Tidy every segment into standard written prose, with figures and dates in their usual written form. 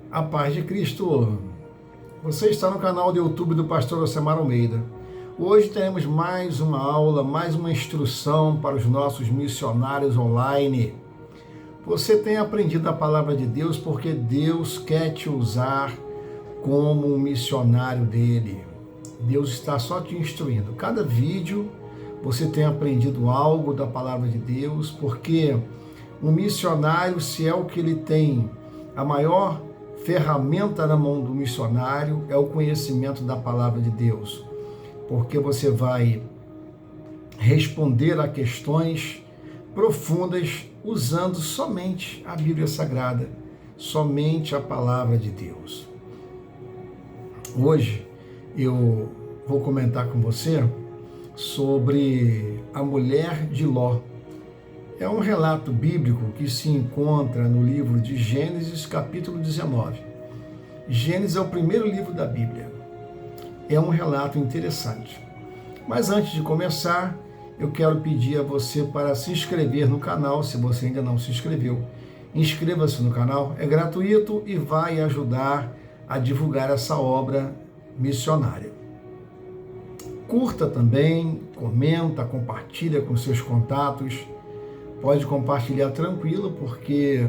A paz de Cristo. Você está no canal do YouTube do Pastor Alcemar Almeida. Hoje teremos mais uma aula, mais uma instrução para os nossos missionários online. Você tem aprendido a palavra de Deus porque Deus quer te usar como um missionário dele. Deus está só te instruindo. Cada vídeo você tem aprendido algo da palavra de Deus, porque um missionário, se é o que ele tem, a maior ferramenta na mão do missionário é o conhecimento da palavra de Deus, porque você vai responder a questões profundas usando somente a Bíblia Sagrada, somente a palavra de Deus. Hoje eu vou comentar com você sobre a mulher de Ló. É um relato bíblico que se encontra no livro de Gênesis, capítulo 19. Gênesis é o primeiro livro da Bíblia. É um relato interessante. Mas antes de começar, eu quero pedir a você para se inscrever no canal, se você ainda não se inscreveu. Inscreva-se no canal, é gratuito e vai ajudar a divulgar essa obra missionária. Curta também, comenta, compartilha com seus contatos. Pode compartilhar tranquilo, porque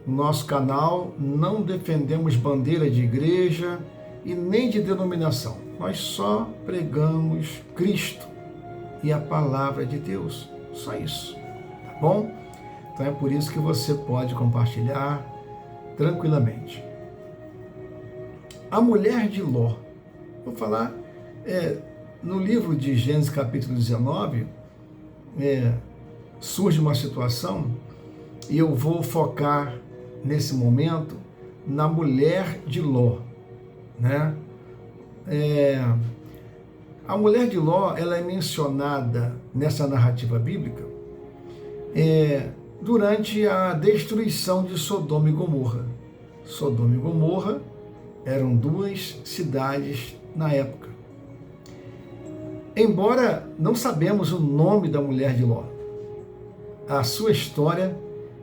no nosso canal não defendemos bandeira de igreja e nem de denominação. Nós só pregamos Cristo e a palavra de Deus. Só isso, tá bom? Então é por isso que você pode compartilhar tranquilamente. A mulher de Ló. Vou falar, no livro de Gênesis capítulo 19, surge uma situação e eu vou focar nesse momento na mulher de Ló, né? A mulher de Ló, ela é mencionada nessa narrativa bíblica durante a destruição de Sodoma e Gomorra. Sodoma e Gomorra eram duas cidades na época. Embora não sabemos o nome da mulher de Ló, a sua história,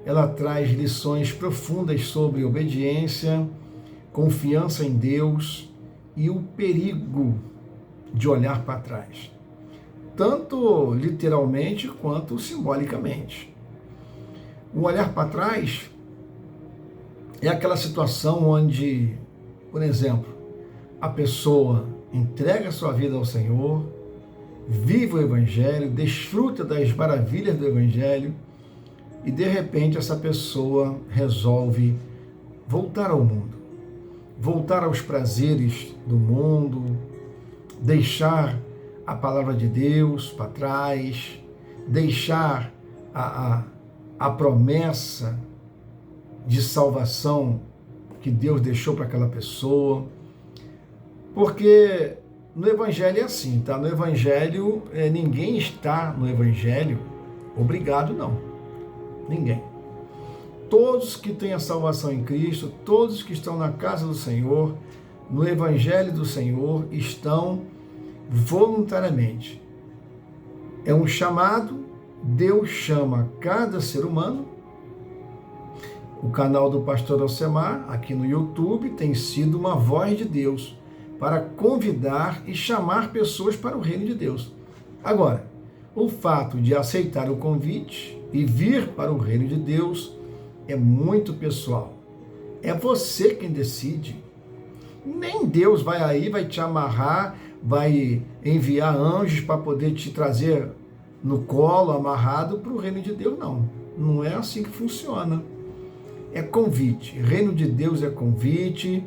ela traz lições profundas sobre obediência, confiança em Deus e o perigo de olhar para trás, tanto literalmente quanto simbolicamente. O olhar para trás é aquela situação onde, por exemplo, a pessoa entrega a sua vida ao Senhor, vive o Evangelho, desfruta das maravilhas do Evangelho e de repente essa pessoa resolve voltar ao mundo, voltar aos prazeres do mundo, deixar a palavra de Deus para trás, deixar a promessa de salvação que Deus deixou para aquela pessoa, porque no Evangelho é assim, tá? No Evangelho, ninguém está no Evangelho obrigado, não. Ninguém. Todos que têm a salvação em Cristo, todos que estão na casa do Senhor, no Evangelho do Senhor, estão voluntariamente. É um chamado, Deus chama cada ser humano. O canal do Pastor Alcemar, aqui no YouTube, tem sido uma voz de Deus para convidar e chamar pessoas para o reino de Deus. Agora, o fato de aceitar o convite e vir para o reino de Deus é muito pessoal. É você quem decide. Nem Deus vai aí, vai te amarrar, vai enviar anjos para poder te trazer no colo, amarrado para o reino de Deus, não. Não é assim que funciona. É convite. Reino de Deus é convite,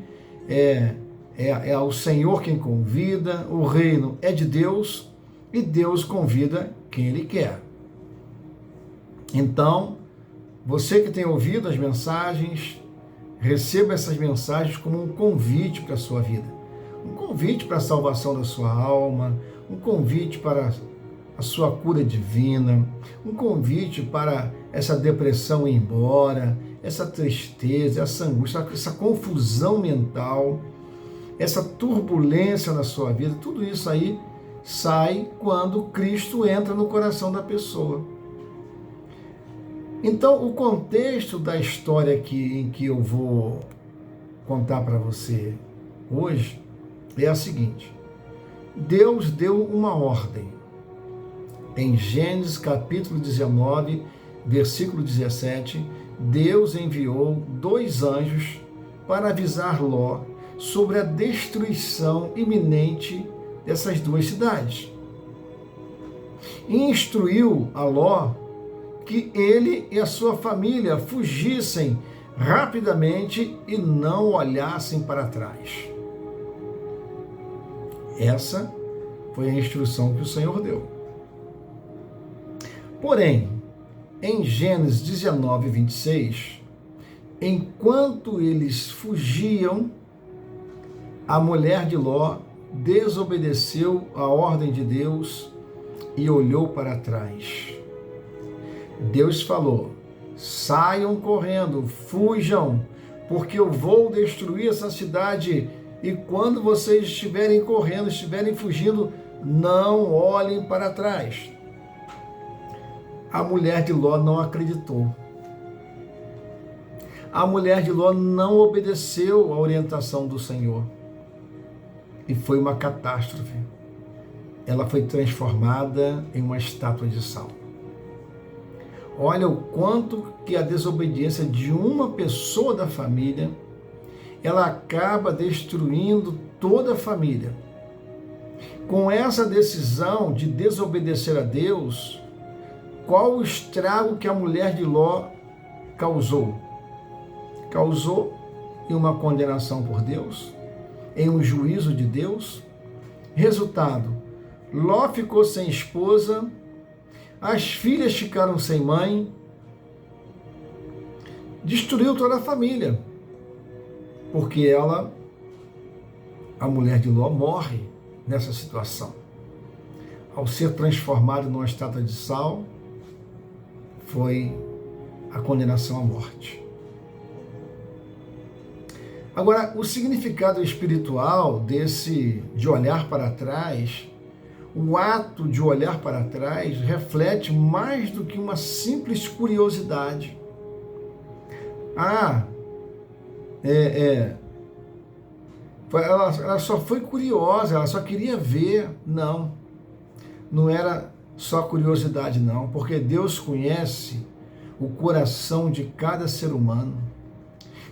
é o Senhor quem convida, o reino é de Deus e Deus convida quem Ele quer. Então, você que tem ouvido as mensagens, receba essas mensagens como um convite para a sua vida, um convite para a salvação da sua alma, um convite para a sua cura divina, um convite para essa depressão ir embora, essa tristeza, essa angústia, essa confusão mental, essa turbulência na sua vida, tudo isso aí sai quando Cristo entra no coração da pessoa. Então, o contexto da história em que eu vou contar para você hoje é a seguinte: Deus deu uma ordem. Em Gênesis capítulo 19, versículo 17, Deus enviou 2 anjos para avisar Ló sobre a destruição iminente dessas 2 cidades. E instruiu a Ló que ele e a sua família fugissem rapidamente e não olhassem para trás. Essa foi a instrução que o Senhor deu. Porém, em Gênesis 19, 26, enquanto eles fugiam, a mulher de Ló desobedeceu a ordem de Deus e olhou para trás. Deus falou: saiam correndo, fujam, porque eu vou destruir essa cidade. E quando vocês estiverem correndo, estiverem fugindo, não olhem para trás. A mulher de Ló não acreditou. A mulher de Ló não obedeceu à orientação do Senhor. E foi uma catástrofe. Ela foi transformada em uma estátua de sal. Olha o quanto que a desobediência de uma pessoa da família, ela acaba destruindo toda a família. Com essa decisão de desobedecer a Deus, qual o estrago que a mulher de Ló causou? Causou em uma condenação por Deus, em um juízo de Deus. Resultado: Ló ficou sem esposa, as filhas ficaram sem mãe, destruiu toda a família, porque a mulher de Ló, morre nessa situação. Ao ser transformada numa estátua de sal, foi a condenação à morte. Agora, o significado espiritual de olhar para trás, o ato de olhar para trás, reflete mais do que uma simples curiosidade. Ela só foi curiosa, ela só queria ver. Não era só curiosidade, não, porque Deus conhece o coração de cada ser humano.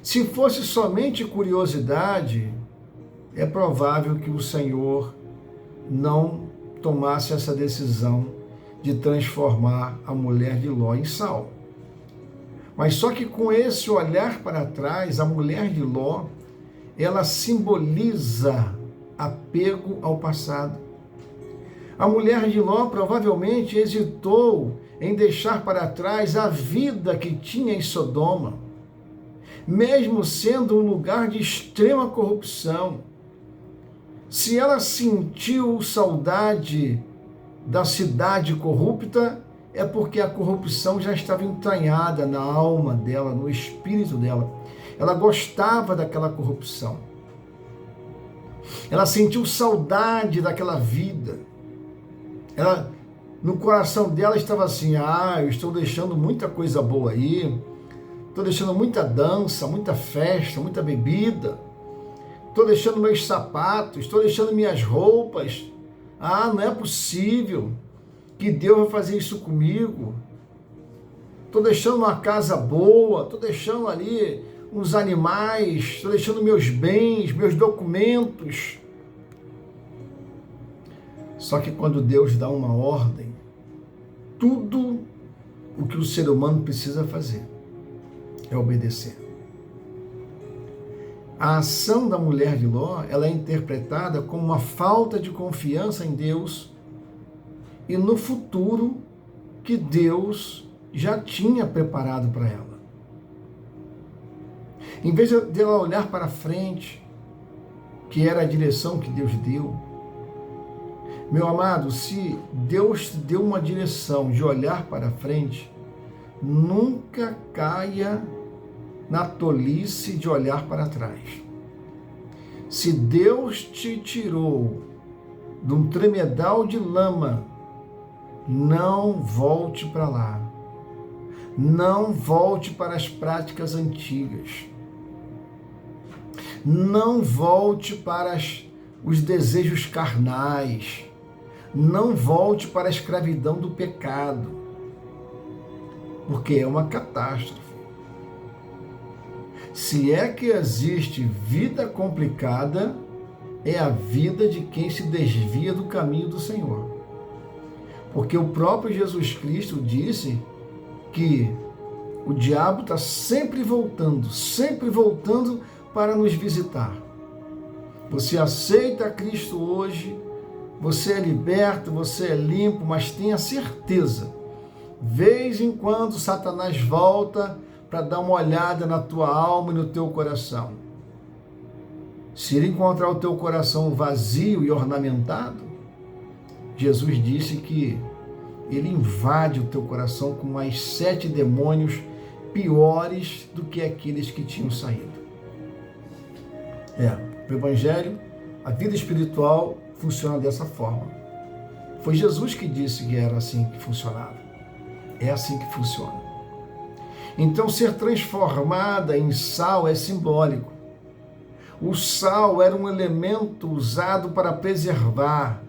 Se fosse somente curiosidade, é provável que o Senhor não tomasse essa decisão de transformar a mulher de Ló em sal. Mas só que com esse olhar para trás, a mulher de Ló, ela simboliza apego ao passado. A mulher de Ló provavelmente hesitou em deixar para trás a vida que tinha em Sodoma, mesmo sendo um lugar de extrema corrupção. Se ela sentiu saudade da cidade corrupta, é porque a corrupção já estava entranhada na alma dela, no espírito dela. Ela gostava daquela corrupção. Ela sentiu saudade daquela vida. No coração dela estava assim: eu estou deixando muita coisa boa aí, estou deixando muita dança, muita festa, muita bebida, estou deixando meus sapatos, estou deixando minhas roupas. Não é possível que Deus vai fazer isso comigo. Estou deixando uma casa boa, estou deixando ali uns animais, estou deixando meus bens, meus documentos. Só que quando Deus dá uma ordem, tudo o que o ser humano precisa fazer é obedecer. A ação da mulher de Ló, ela é interpretada como uma falta de confiança em Deus e no futuro que Deus já tinha preparado para ela. Em vez de ela olhar para frente, que era a direção que Deus deu, meu amado, se Deus te deu uma direção de olhar para frente, nunca caia na tolice de olhar para trás. Se Deus te tirou de um tremedal de lama, não volte para lá. Não volte para as práticas antigas. Não volte para os desejos carnais. Não volte para a escravidão do pecado, porque é uma catástrofe. Se é que existe vida complicada, é a vida de quem se desvia do caminho do Senhor. Porque o próprio Jesus Cristo disse que o diabo está sempre voltando para nos visitar. Você aceita Cristo hoje, você é liberto, você é limpo, mas tenha certeza, vez em quando Satanás volta para dar uma olhada na tua alma e no teu coração. Se ele encontrar o teu coração vazio e ornamentado, Jesus disse que ele invade o teu coração com mais 7 demônios piores do que aqueles que tinham saído. O Evangelho, a vida espiritual funciona dessa forma. Foi Jesus que disse que era assim que funcionava. É assim que funciona. Então, ser transformada em sal é simbólico. O sal era um elemento usado para preservar,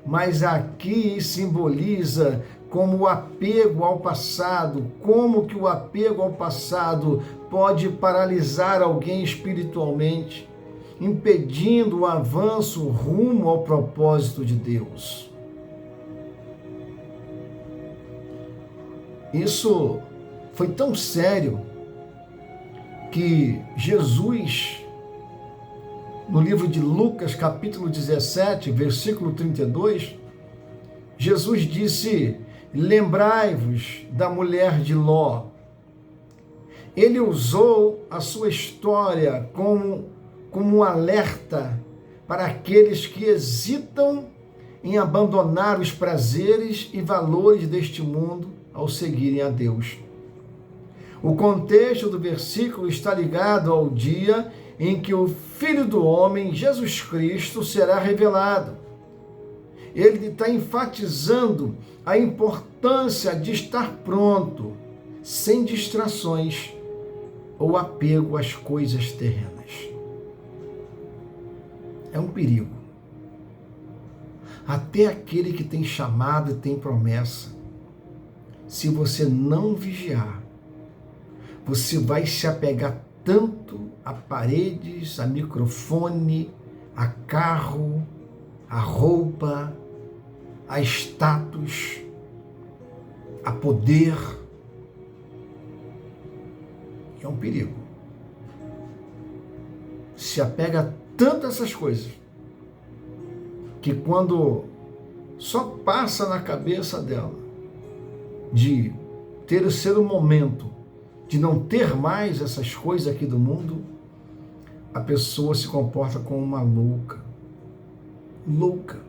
mas aqui simboliza como o apego ao passado, como que o apego ao passado pode paralisar alguém espiritualmente, impedindo o avanço rumo ao propósito de Deus. Isso foi tão sério que Jesus, no livro de Lucas, capítulo 17, versículo 32, Jesus disse: lembrai-vos da mulher de Ló. Ele usou a sua história como um alerta para aqueles que hesitam em abandonar os prazeres e valores deste mundo ao seguirem a Deus. O contexto do versículo está ligado ao dia em que o Filho do Homem, Jesus Cristo, será revelado. Ele está enfatizando a importância de estar pronto, sem distrações ou apego às coisas terrenas. É um perigo. Até aquele que tem chamado e tem promessa, se você não vigiar, você vai se apegar tanto a paredes, a microfone, a carro, a roupa, a status, a poder. É um perigo. Se apega tanto a essas coisas, que quando só passa na cabeça dela de ter o seu momento de não ter mais essas coisas aqui do mundo, a pessoa se comporta como uma louca. Louca.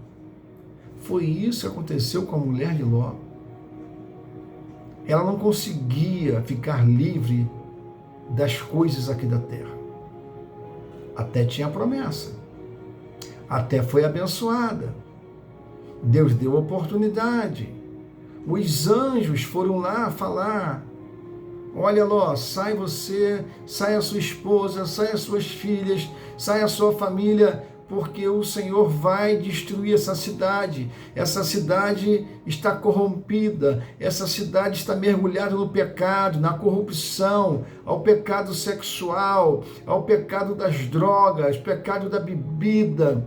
Foi isso que aconteceu com a mulher de Ló. Ela não conseguia ficar livre das coisas aqui da terra. Até tinha promessa. Até foi abençoada. Deus deu oportunidade. Os anjos foram lá falar: olha, Ló, sai você, sai a sua esposa, sai as suas filhas, sai a sua família, porque o Senhor vai destruir essa cidade. Essa cidade está corrompida, essa cidade está mergulhada no pecado, na corrupção, ao pecado sexual, ao pecado das drogas, pecado da bebida,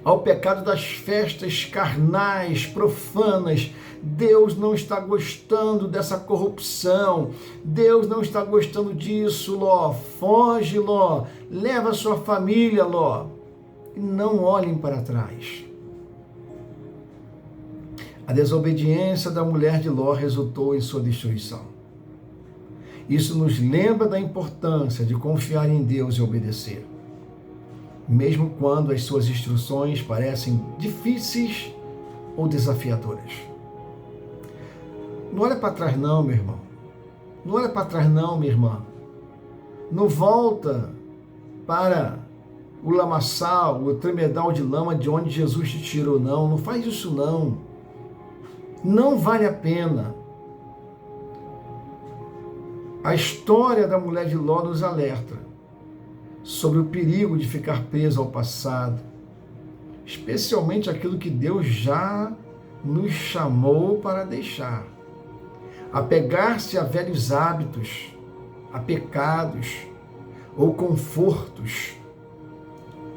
ao pecado das festas carnais, profanas. Deus não está gostando dessa corrupção. Deus não está gostando disso, Ló. Foge, Ló. Leva a sua família, Ló. E não olhem para trás. A desobediência da mulher de Ló resultou em sua destruição. Isso nos lembra da importância de confiar em Deus e obedecer, mesmo quando as suas instruções parecem difíceis ou desafiadoras. Não olha para trás não, meu irmão. Não olha para trás não, minha irmã. Não volta para o lamaçal, o tremedal de lama de onde Jesus te tirou, não. Não faz isso não. Não vale a pena. A história da mulher de Ló nos alerta sobre o perigo de ficar preso ao passado, especialmente aquilo que Deus já nos chamou para deixar. Apegar-se a velhos hábitos, a pecados ou confortos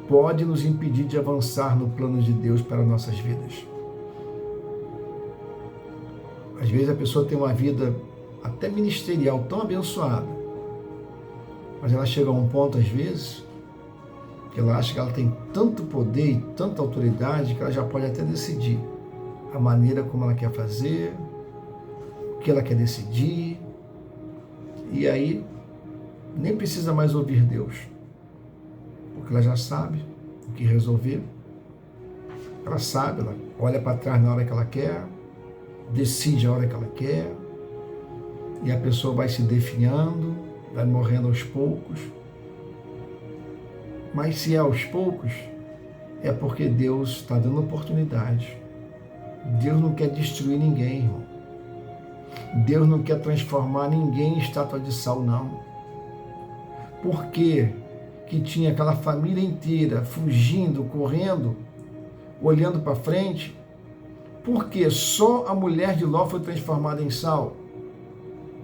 pode nos impedir de avançar no plano de Deus para nossas vidas. Às vezes a pessoa tem uma vida até ministerial tão abençoada, mas ela chega a um ponto, às vezes, que ela acha que ela tem tanto poder e tanta autoridade que ela já pode até decidir a maneira como ela quer fazer, o que ela quer decidir, e aí nem precisa mais ouvir Deus, porque ela já sabe o que resolver, ela sabe, ela olha para trás na hora que ela quer, decide a hora que ela quer, e a pessoa vai se definhando, vai morrendo aos poucos. Mas se é aos poucos, é porque Deus está dando oportunidade. Deus não quer destruir ninguém, irmão. Deus não quer transformar ninguém em estátua de sal, não. Por que que tinha aquela família inteira fugindo, correndo, olhando para frente? Porque só a mulher de Ló foi transformada em sal?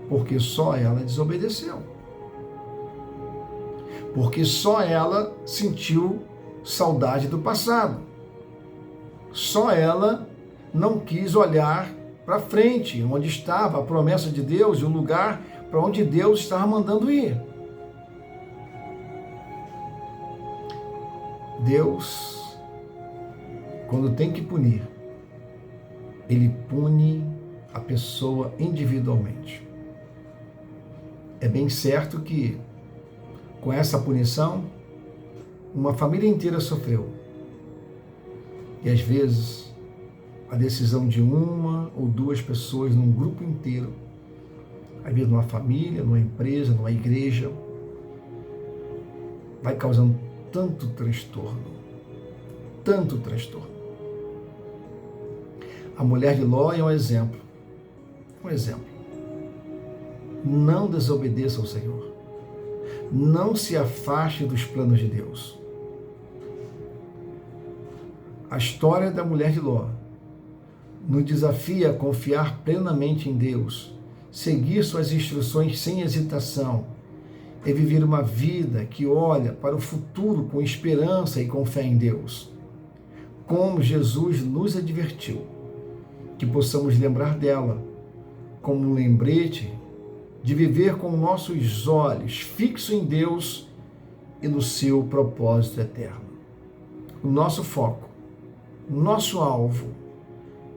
Porque só ela desobedeceu. Porque só ela sentiu saudade do passado. Só ela não quis olhar para frente, onde estava a promessa de Deus e o lugar para onde Deus estava mandando ir. Deus, quando tem que punir, Ele pune a pessoa individualmente. É bem certo que, com essa punição, uma família inteira sofreu. E às vezes, a decisão de uma ou duas pessoas num grupo inteiro, às vezes numa família, numa empresa, numa igreja, vai causando tanto transtorno, tanto transtorno. A mulher de Ló é um exemplo. Um exemplo. Não desobedeça ao Senhor. Não se afaste dos planos de Deus. A história da mulher de Ló nos desafia a confiar plenamente em Deus, seguir suas instruções sem hesitação e viver uma vida que olha para o futuro com esperança e com fé em Deus. Como Jesus nos advertiu, que possamos lembrar dela como um lembrete de viver com nossos olhos fixos em Deus e no seu propósito eterno. O nosso foco, o nosso alvo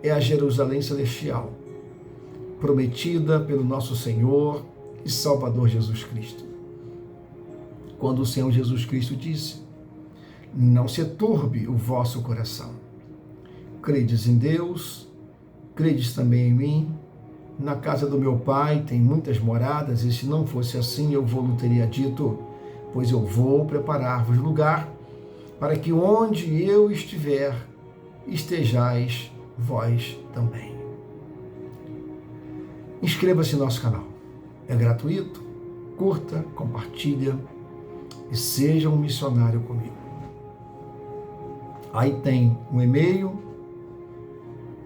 é a Jerusalém Celestial, prometida pelo nosso Senhor e Salvador Jesus Cristo. Quando o Senhor Jesus Cristo disse: não se turbe o vosso coração. Credes em Deus, credes também em mim. Na casa do meu Pai tem muitas moradas, e se não fosse assim, eu vou-lhe teria dito, pois eu vou preparar-vos lugar, para que onde eu estiver, estejais vós também. Inscreva-se no nosso canal. É gratuito, curta, compartilha e seja um missionário comigo. Aí tem um e-mail,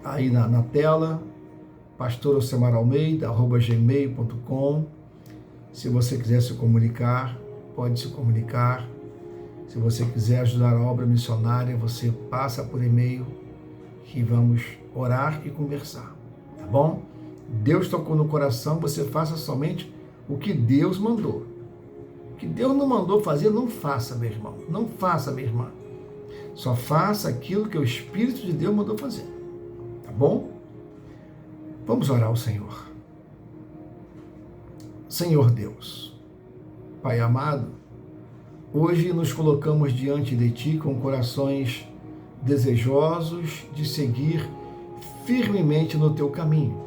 aí na tela, pastoralcemaralmeida@gmail.com. Se você quiser se comunicar, pode se comunicar. Se você quiser ajudar a obra missionária, você passa por e-mail que vamos orar e conversar, tá bom? Deus tocou no coração, você faça somente o que Deus mandou. O que Deus não mandou fazer, não faça, meu irmão. Não faça, minha irmã. Só faça aquilo que o Espírito de Deus mandou fazer, tá bom? Vamos orar ao Senhor. Senhor Deus, Pai amado, hoje nos colocamos diante de Ti com corações desejosos de seguir firmemente no Teu caminho.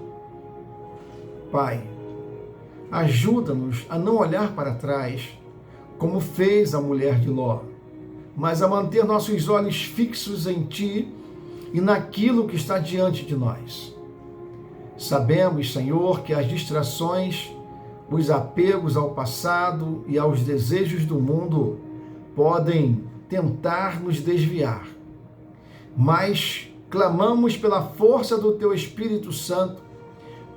Pai, ajuda-nos a não olhar para trás, como fez a mulher de Ló, mas a manter nossos olhos fixos em Ti e naquilo que está diante de nós. Sabemos, Senhor, que as distrações, os apegos ao passado e aos desejos do mundo podem tentar nos desviar, mas clamamos pela força do Teu Espírito Santo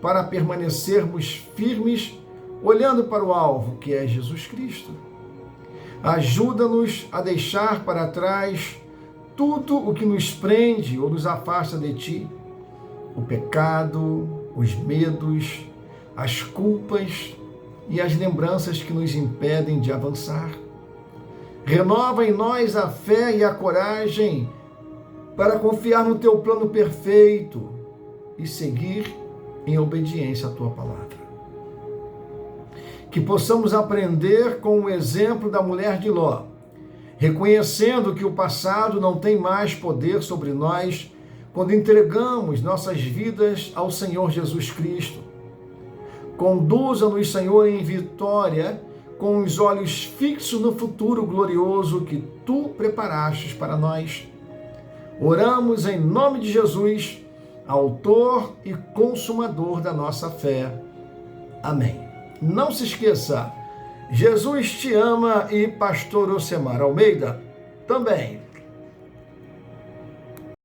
para permanecermos firmes, olhando para o alvo, que é Jesus Cristo. Ajuda-nos a deixar para trás tudo o que nos prende ou nos afasta de Ti, o pecado, os medos, as culpas e as lembranças que nos impedem de avançar. Renova em nós a fé e a coragem para confiar no Teu plano perfeito e seguir em obediência à Tua palavra. Que possamos aprender com o exemplo da mulher de Ló, reconhecendo que o passado não tem mais poder sobre nós quando entregamos nossas vidas ao Senhor Jesus Cristo. Conduza-nos, Senhor, em vitória, com os olhos fixos no futuro glorioso que Tu preparastes para nós. Oramos em nome de Jesus, autor e consumador da nossa fé. Amém. Não se esqueça, Jesus te ama e Pastor Ocemar Almeida também.